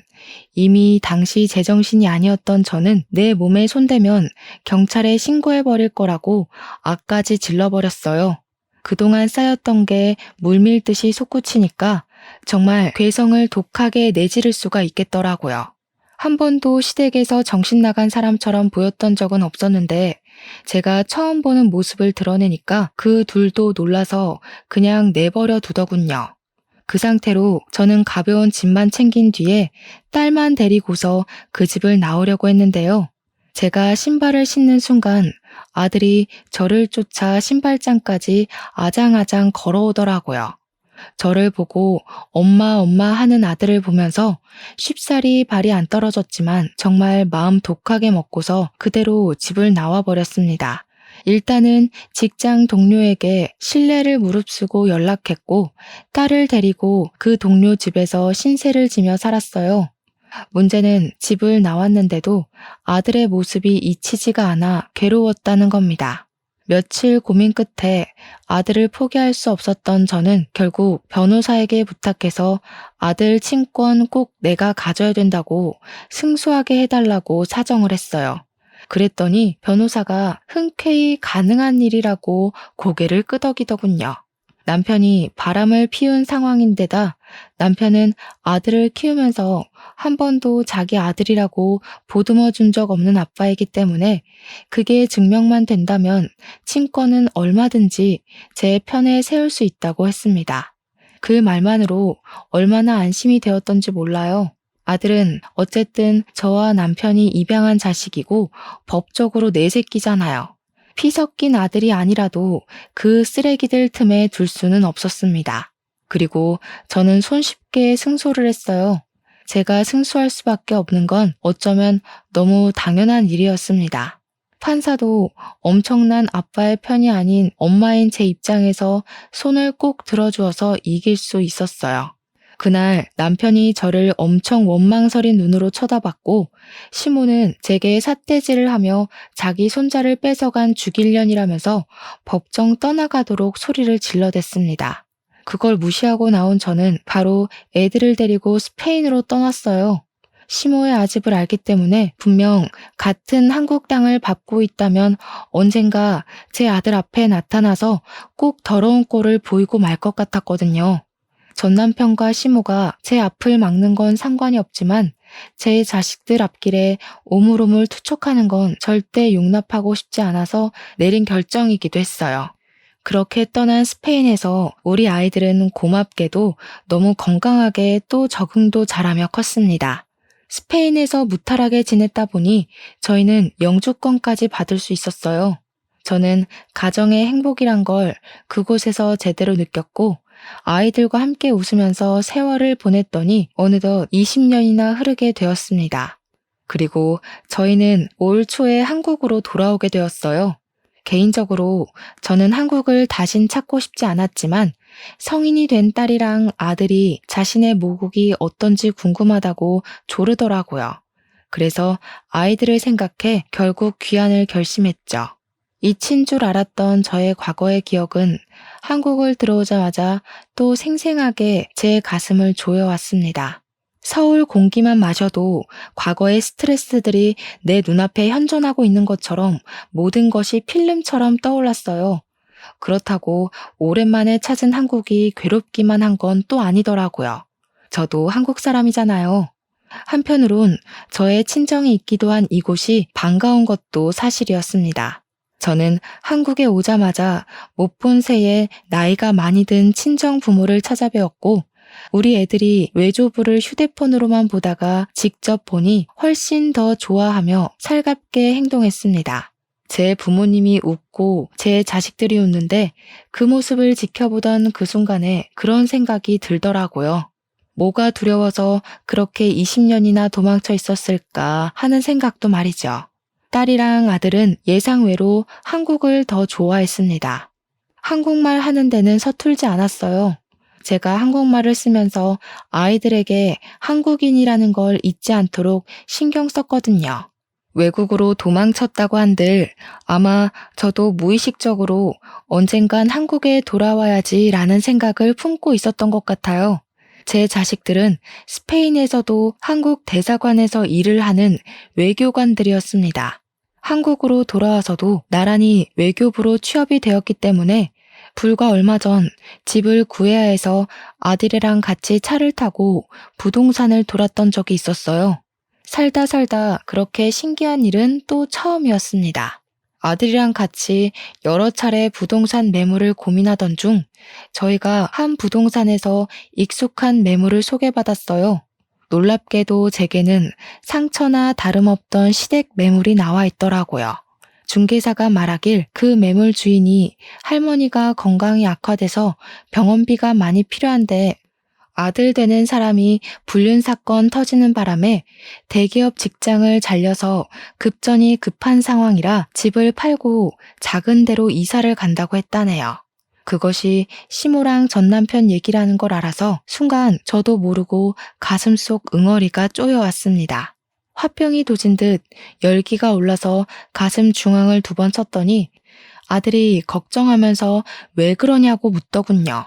이미 당시 제정신이 아니었던 저는 내 몸에 손대면 경찰에 신고해버릴 거라고 악까지 질러버렸어요. 그동안 쌓였던 게 물밀듯이 솟구치니까 정말 괴성을 독하게 내지를 수가 있겠더라고요. 한 번도 시댁에서 정신 나간 사람처럼 보였던 적은 없었는데 제가 처음 보는 모습을 드러내니까 그 둘도 놀라서 그냥 내버려 두더군요. 그 상태로 저는 가벼운 짐만 챙긴 뒤에 딸만 데리고서 그 집을 나오려고 했는데요. 제가 신발을 신는 순간 아들이 저를 쫓아 신발장까지 아장아장 걸어오더라고요. 저를 보고 엄마 엄마 하는 아들을 보면서 쉽사리 발이 안 떨어졌지만 정말 마음 독하게 먹고서 그대로 집을 나와버렸습니다. 일단은 직장 동료에게 신뢰를 무릅쓰고 연락했고 딸을 데리고 그 동료 집에서 신세를 지며 살았어요. 문제는 집을 나왔는데도 아들의 모습이 잊히지가 않아 괴로웠다는 겁니다. 며칠 고민 끝에 아들을 포기할 수 없었던 저는 결국 변호사에게 부탁해서 아들 친권 꼭 내가 가져야 된다고 승소하게 해달라고 사정을 했어요. 그랬더니 변호사가 흔쾌히 가능한 일이라고 고개를 끄덕이더군요. 남편이 바람을 피운 상황인데다 남편은 아들을 키우면서 한 번도 자기 아들이라고 보듬어 준 적 없는 아빠이기 때문에 그게 증명만 된다면 친권은 얼마든지 제 편에 세울 수 있다고 했습니다. 그 말만으로 얼마나 안심이 되었던지 몰라요. 아들은 어쨌든 저와 남편이 입양한 자식이고 법적으로 내 새끼잖아요. 피 섞인 아들이 아니라도 그 쓰레기들 틈에 둘 수는 없었습니다. 그리고 저는 손쉽게 승소를 했어요. 제가 승소할 수밖에 없는 건 어쩌면 너무 당연한 일이었습니다. 판사도 엄청난 아빠의 편이 아닌 엄마인 제 입장에서 손을 꼭 들어주어서 이길 수 있었어요. 그날 남편이 저를 엄청 원망스린 눈으로 쳐다봤고 시모는 제게 삿대질을 하며 자기 손자를 뺏어간 죽일년이라면서 법정 떠나가도록 소리를 질러댔습니다. 그걸 무시하고 나온 저는 바로 애들을 데리고 스페인으로 떠났어요. 시모의 아집을 알기 때문에 분명 같은 한국 땅을 밟고 있다면 언젠가 제 아들 앞에 나타나서 꼭 더러운 꼴을 보이고 말 것 같았거든요. 전 남편과 시모가 제 앞을 막는 건 상관이 없지만 제 자식들 앞길에 오물오물 투척하는 건 절대 용납하고 싶지 않아서 내린 결정이기도 했어요. 그렇게 떠난 스페인에서 우리 아이들은 고맙게도 너무 건강하게 또 적응도 잘하며 컸습니다. 스페인에서 무탈하게 지냈다 보니 저희는 영주권까지 받을 수 있었어요. 저는 가정의 행복이란 걸 그곳에서 제대로 느꼈고 아이들과 함께 웃으면서 세월을 보냈더니 어느덧 20년이나 흐르게 되었습니다. 그리고 저희는 올 초에 한국으로 돌아오게 되었어요. 개인적으로 저는 한국을 다신 찾고 싶지 않았지만 성인이 된 딸이랑 아들이 자신의 모국이 어떤지 궁금하다고 조르더라고요. 그래서 아이들을 생각해 결국 귀환을 결심했죠. 잊힌 줄 알았던 저의 과거의 기억은 한국을 들어오자마자 또 생생하게 제 가슴을 조여왔습니다. 서울 공기만 마셔도 과거의 스트레스들이 내 눈앞에 현존하고 있는 것처럼 모든 것이 필름처럼 떠올랐어요. 그렇다고 오랜만에 찾은 한국이 괴롭기만 한 건 또 아니더라고요. 저도 한국 사람이잖아요. 한편으론 저의 친정이 있기도 한 이곳이 반가운 것도 사실이었습니다. 저는 한국에 오자마자 못 본 새에 나이가 많이 든 친정 부모를 찾아뵈었고 우리 애들이 외조부를 휴대폰으로만 보다가 직접 보니 훨씬 더 좋아하며 살갑게 행동했습니다. 제 부모님이 웃고 제 자식들이 웃는데 그 모습을 지켜보던 그 순간에 그런 생각이 들더라고요. 뭐가 두려워서 그렇게 20년이나 도망쳐 있었을까 하는 생각도 말이죠. 딸이랑 아들은 예상외로 한국을 더 좋아했습니다. 한국말 하는 데는 서툴지 않았어요. 제가 한국말을 쓰면서 아이들에게 한국인이라는 걸 잊지 않도록 신경 썼거든요. 외국으로 도망쳤다고 한들 아마 저도 무의식적으로 언젠간 한국에 돌아와야지라는 생각을 품고 있었던 것 같아요. 제 자식들은 스페인에서도 한국 대사관에서 일을 하는 외교관들이었습니다. 한국으로 돌아와서도 나란히 외교부로 취업이 되었기 때문에 불과 얼마 전 집을 구해야 해서 아들이랑 같이 차를 타고 부동산을 돌았던 적이 있었어요. 살다 그렇게 신기한 일은 또 처음이었습니다. 아들이랑 같이 여러 차례 부동산 매물을 고민하던 중 저희가 한 부동산에서 익숙한 매물을 소개받았어요. 놀랍게도 제게는 상처나 다름없던 시댁 매물이 나와 있더라고요. 중개사가 말하길 그 매물 주인이 할머니가 건강이 악화돼서 병원비가 많이 필요한데 아들 되는 사람이 불륜 사건 터지는 바람에 대기업 직장을 잘려서 급전이 급한 상황이라 집을 팔고 작은 데로 이사를 간다고 했다네요. 그것이 시모랑 전 남편 얘기라는 걸 알아서 순간 저도 모르고 가슴속 응어리가 쪼여왔습니다. 화병이 도진 듯 열기가 올라서 가슴 중앙을 2번 쳤더니 아들이 걱정하면서 왜 그러냐고 묻더군요.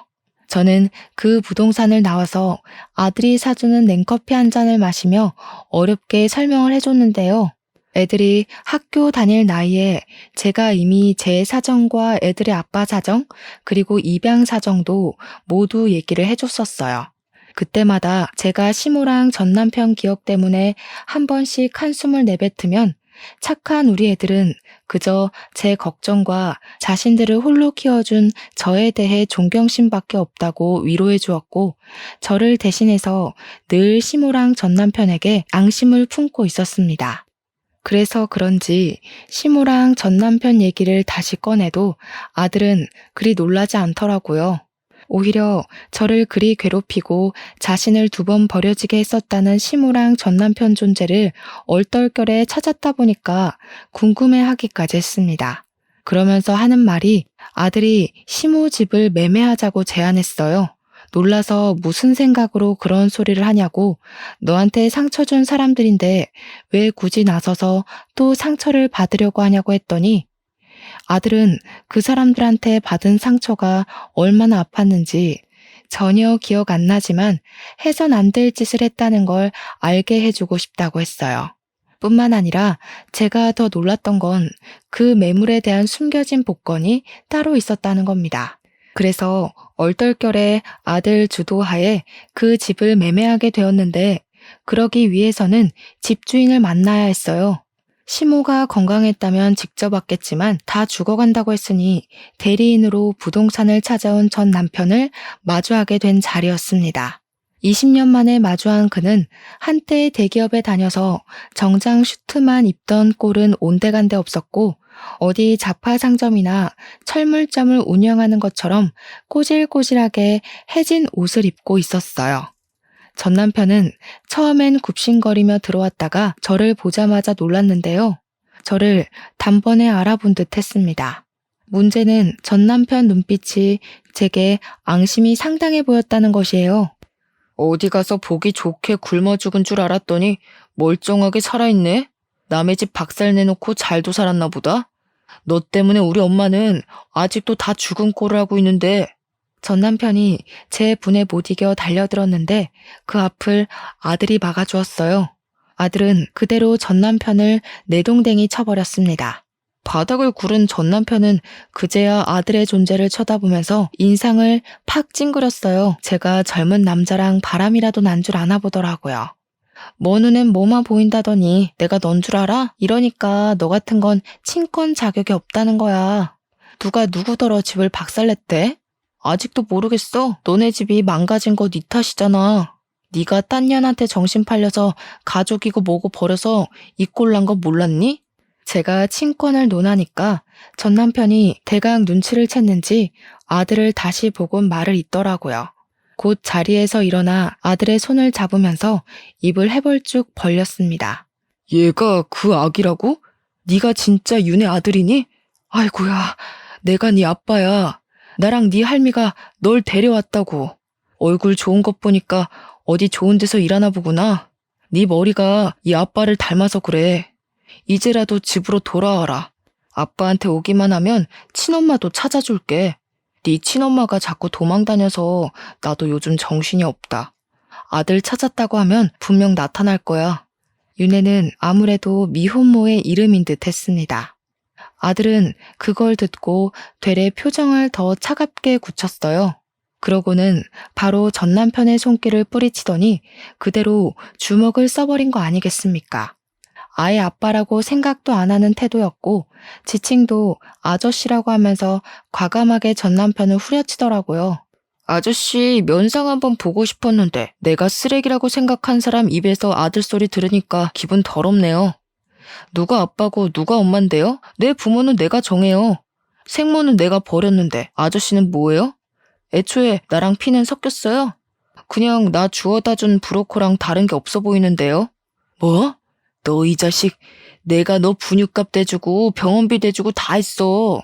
저는 그 부동산을 나와서 아들이 사주는 냉커피 한 잔을 마시며 어렵게 설명을 해줬는데요. 애들이 학교 다닐 나이에 제가 이미 제 사정과 애들의 아빠 사정, 그리고 입양 사정도 모두 얘기를 해줬었어요. 그때마다 제가 시모랑 전 남편 기억 때문에 한 번씩 한숨을 내뱉으면 착한 우리 애들은 그저 제 걱정과 자신들을 홀로 키워준 저에 대해 존경심밖에 없다고 위로해 주었고 저를 대신해서 늘 시모랑 전 남편에게 앙심을 품고 있었습니다. 그래서 그런지 시모랑 전 남편 얘기를 다시 꺼내도 아들은 그리 놀라지 않더라고요. 오히려 저를 그리 괴롭히고 자신을 2번 버려지게 했었다는 시모랑 전 남편 존재를 얼떨결에 찾았다 보니까 궁금해하기까지 했습니다. 그러면서 하는 말이 아들이 시모 집을 매매하자고 제안했어요. 놀라서 무슨 생각으로 그런 소리를 하냐고 너한테 상처 준 사람들인데 왜 굳이 나서서 또 상처를 받으려고 하냐고 했더니 아들은 그 사람들한테 받은 상처가 얼마나 아팠는지 전혀 기억 안 나지만 해선 안 될 짓을 했다는 걸 알게 해주고 싶다고 했어요. 뿐만 아니라 제가 더 놀랐던 건 그 매물에 대한 숨겨진 복권이 따로 있었다는 겁니다. 그래서 얼떨결에 아들 주도하에 그 집을 매매하게 되었는데 그러기 위해서는 집주인을 만나야 했어요. 시모가 건강했다면 직접 왔겠지만 다 죽어간다고 했으니 대리인으로 부동산을 찾아온 전 남편을 마주하게 된 자리였습니다. 20년 만에 마주한 그는 한때 대기업에 다녀서 정장 슈트만 입던 꼴은 온데간데 없었고 어디 자파 상점이나 철물점을 운영하는 것처럼 꼬질꼬질하게 해진 옷을 입고 있었어요. 전 남편은 처음엔 굽신거리며 들어왔다가 저를 보자마자 놀랐는데요. 저를 단번에 알아본 듯 했습니다. 문제는 전 남편 눈빛이 제게 앙심이 상당해 보였다는 것이에요. 어디 가서 보기 좋게 굶어 죽은 줄 알았더니 멀쩡하게 살아있네? 남의 집 박살 내놓고 잘도 살았나 보다? 너 때문에 우리 엄마는 아직도 다 죽은 꼴을 하고 있는데. 전 남편이 제 분에 못 이겨 달려들었는데 그 앞을 아들이 막아주었어요. 아들은 그대로 전 남편을 내동댕이 쳐버렸습니다. 바닥을 구른 전 남편은 그제야 아들의 존재를 쳐다보면서 인상을 팍 찡그렸어요. 제가 젊은 남자랑 바람이라도 난 줄 아나 보더라고요. 뭐 눈엔 뭐만 보인다더니 내가 넌 줄 알아? 이러니까 너 같은 건 친권 자격이 없다는 거야. 누가 누구더러 집을 박살냈대? 아직도 모르겠어. 너네 집이 망가진 거 네 탓이잖아. 네가 딴 년한테 정신 팔려서 가족이고 뭐고 버려서 이 꼴 난 거 몰랐니? 제가 친권을 논하니까 전 남편이 대강 눈치를 챘는지 아들을 다시 보곤 말을 잇더라고요. 곧 자리에서 일어나 아들의 손을 잡으면서 입을 해벌쭉 벌렸습니다. 얘가 그 아기라고? 네가 진짜 윤의 아들이니? 아이고야, 내가 네 아빠야. 나랑 네 할미가 널 데려왔다고. 얼굴 좋은 것 보니까 어디 좋은 데서 일하나 보구나. 네 머리가 이 아빠를 닮아서 그래. 이제라도 집으로 돌아와라. 아빠한테 오기만 하면 친엄마도 찾아줄게. 네 친엄마가 자꾸 도망다녀서 나도 요즘 정신이 없다. 아들 찾았다고 하면 분명 나타날 거야. 윤혜는 아무래도 미혼모의 이름인 듯 했습니다. 아들은 그걸 듣고 되레 표정을 더 차갑게 굳혔어요. 그러고는 바로 전 남편의 손길을 뿌리치더니 그대로 주먹을 써버린 거 아니겠습니까? 아예 아빠라고 생각도 안 하는 태도였고 지칭도 아저씨라고 하면서 과감하게 전 남편을 후려치더라고요. 아저씨 면상 한번 보고 싶었는데 내가 쓰레기라고 생각한 사람 입에서 아들 소리 들으니까 기분 더럽네요. 누가 아빠고 누가 엄만데요? 내 부모는 내가 정해요. 생모는 내가 버렸는데 아저씨는 뭐예요? 애초에 나랑 피는 섞였어요? 그냥 나 주워다 준 브로커랑 다른 게 없어 보이는데요? 뭐? 너 이 자식, 내가 너 분유값 대주고 병원비 대주고 다 했어.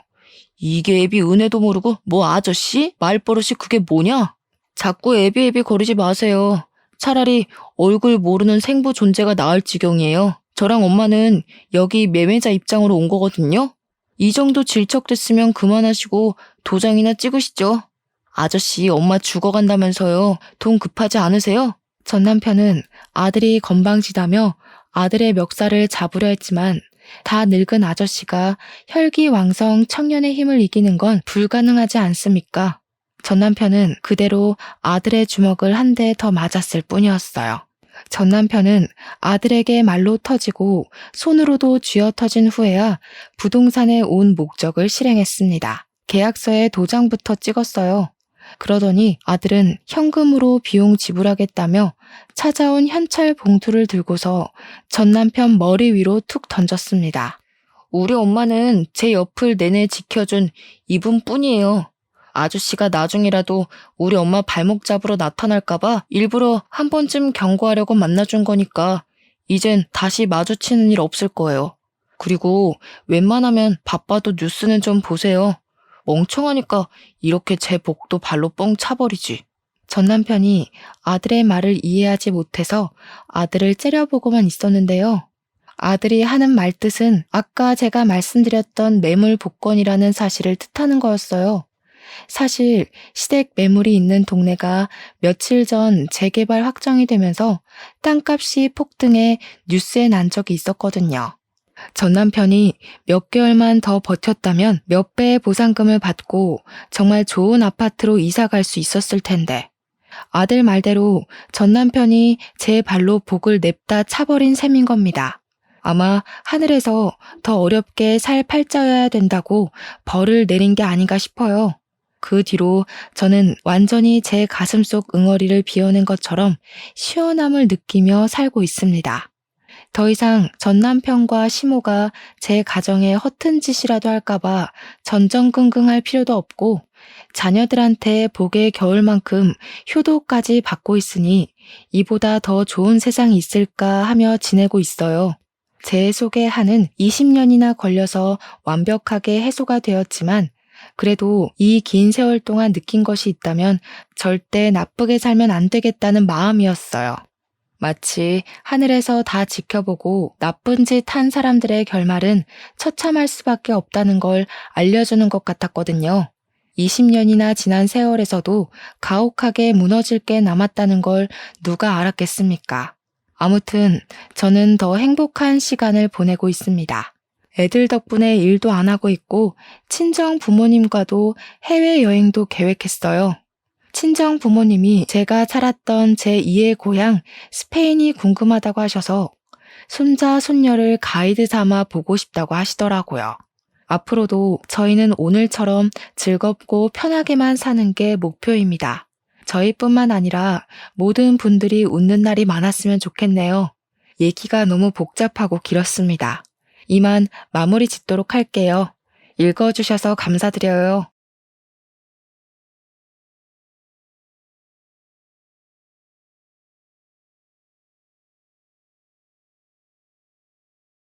이게 애비 은혜도 모르고 뭐 아저씨? 말버릇이 그게 뭐냐? 자꾸 애비 거리지 마세요. 차라리 얼굴 모르는 생부 존재가 나을 지경이에요. 저랑 엄마는 여기 매매자 입장으로 온 거거든요. 이 정도 질척됐으면 그만하시고 도장이나 찍으시죠. 아저씨 엄마 죽어간다면서요. 돈 급하지 않으세요? 전 남편은 아들이 건방지다며 아들의 멱살을 잡으려 했지만 다 늙은 아저씨가 혈기왕성 청년의 힘을 이기는 건 불가능하지 않습니까? 전 남편은 그대로 아들의 주먹을 한 대 더 맞았을 뿐이었어요. 전 남편은 아들에게 말로 터지고 손으로도 쥐어 터진 후에야 부동산에 온 목적을 실행했습니다. 계약서에 도장부터 찍었어요. 그러더니 아들은 현금으로 비용 지불하겠다며 찾아온 현찰 봉투를 들고서 전 남편 머리 위로 툭 던졌습니다. 우리 엄마는 제 옆을 내내 지켜준 이분뿐이에요. 아저씨가 나중이라도 우리 엄마 발목 잡으러 나타날까봐 일부러 한 번쯤 경고하려고 만나준 거니까 이젠 다시 마주치는 일 없을 거예요. 그리고 웬만하면 바빠도 뉴스는 좀 보세요. 멍청하니까 이렇게 제 복도 발로 뻥 차버리지. 전 남편이 아들의 말을 이해하지 못해서 아들을 째려보고만 있었는데요. 아들이 하는 말뜻은 아까 제가 말씀드렸던 매물 복권이라는 사실을 뜻하는 거였어요. 사실 시댁 매물이 있는 동네가 며칠 전 재개발 확정이 되면서 땅값이 폭등해 뉴스에 난 적이 있었거든요. 전 남편이 몇 개월만 더 버텼다면 몇 배의 보상금을 받고 정말 좋은 아파트로 이사 갈 수 있었을 텐데. 아들 말대로 전 남편이 제 발로 복을 냅다 차버린 셈인 겁니다. 아마 하늘에서 더 어렵게 살 팔자여야 된다고 벌을 내린 게 아닌가 싶어요. 그 뒤로 저는 완전히 제 가슴속 응어리를 비워낸 것처럼 시원함을 느끼며 살고 있습니다. 더 이상 전 남편과 시모가 제 가정에 허튼 짓이라도 할까봐 전전긍긍할 필요도 없고 자녀들한테 복의 겨울만큼 효도까지 받고 있으니 이보다 더 좋은 세상이 있을까 하며 지내고 있어요. 제 속의 한은 20년이나 걸려서 완벽하게 해소가 되었지만 그래도 이 긴 세월 동안 느낀 것이 있다면 절대 나쁘게 살면 안 되겠다는 마음이었어요. 마치 하늘에서 다 지켜보고 나쁜 짓 한 사람들의 결말은 처참할 수밖에 없다는 걸 알려주는 것 같았거든요. 20년이나 지난 세월에서도 가혹하게 무너질 게 남았다는 걸 누가 알았겠습니까? 아무튼 저는 더 행복한 시간을 보내고 있습니다. 애들 덕분에 일도 안 하고 있고 친정 부모님과도 해외여행도 계획했어요. 친정 부모님이 제가 살았던 제2의 고향 스페인이 궁금하다고 하셔서 손자, 손녀를 가이드 삼아 보고 싶다고 하시더라고요. 앞으로도 저희는 오늘처럼 즐겁고 편하게만 사는 게 목표입니다. 저희뿐만 아니라 모든 분들이 웃는 날이 많았으면 좋겠네요. 얘기가 너무 복잡하고 길었습니다. 이만 마무리 짓도록 할게요. 읽어주셔서 감사드려요.